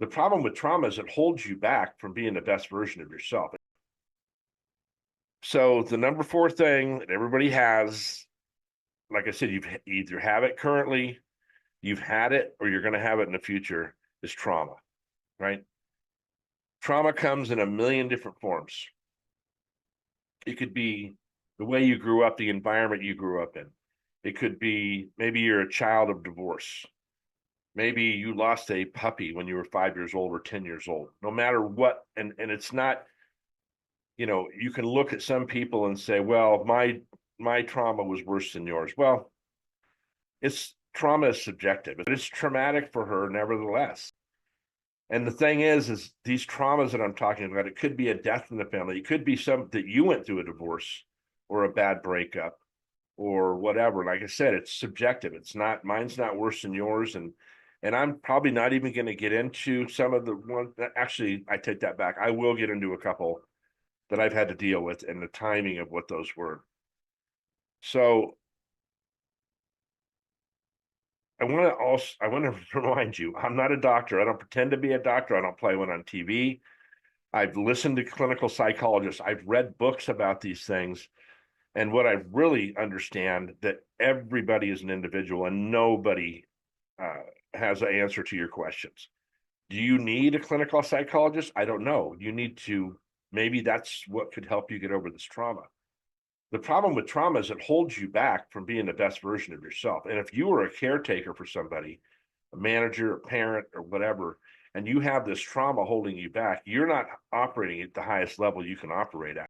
The problem with trauma is it holds you back from being the best version of yourself. So the number four thing that everybody has, like I said, you either have it currently, you've had it, or you're going to have it in the future, is trauma, right? Trauma comes in a million different forms. It could be the way you grew up, the environment you grew up in. It could be maybe you're a child of divorce. Maybe you lost a puppy when you were 5 years old or 10 years old. No matter what, and it's not, you can look at some people and say, well, my trauma was worse than yours. Well, it's trauma is subjective, but it's traumatic for her nevertheless. And the thing is these traumas that I'm talking about, it could be a death in the family. It could be some that you went through a divorce or a bad breakup or whatever. Like I said, it's subjective. It's not, mine's not worse than yours. And I'm probably not even going to get into some of the ones that actually, I take that back. I will get into a couple that I've had to deal with and the timing of what those were. So I want to remind you, I'm not a doctor. I don't pretend to be a doctor. I don't play one on TV. I've listened to clinical psychologists. I've read books about these things. And what I really understand that everybody is an individual and nobody has an answer to your questions. Do you need a clinical psychologist? I don't know. You need to, maybe that's what could help you get over this trauma. The problem with trauma is it holds you back from being the best version of yourself. And if you are a caretaker for somebody, a manager, a parent, or whatever, and you have this trauma holding you back, you're not operating at the highest level you can operate at.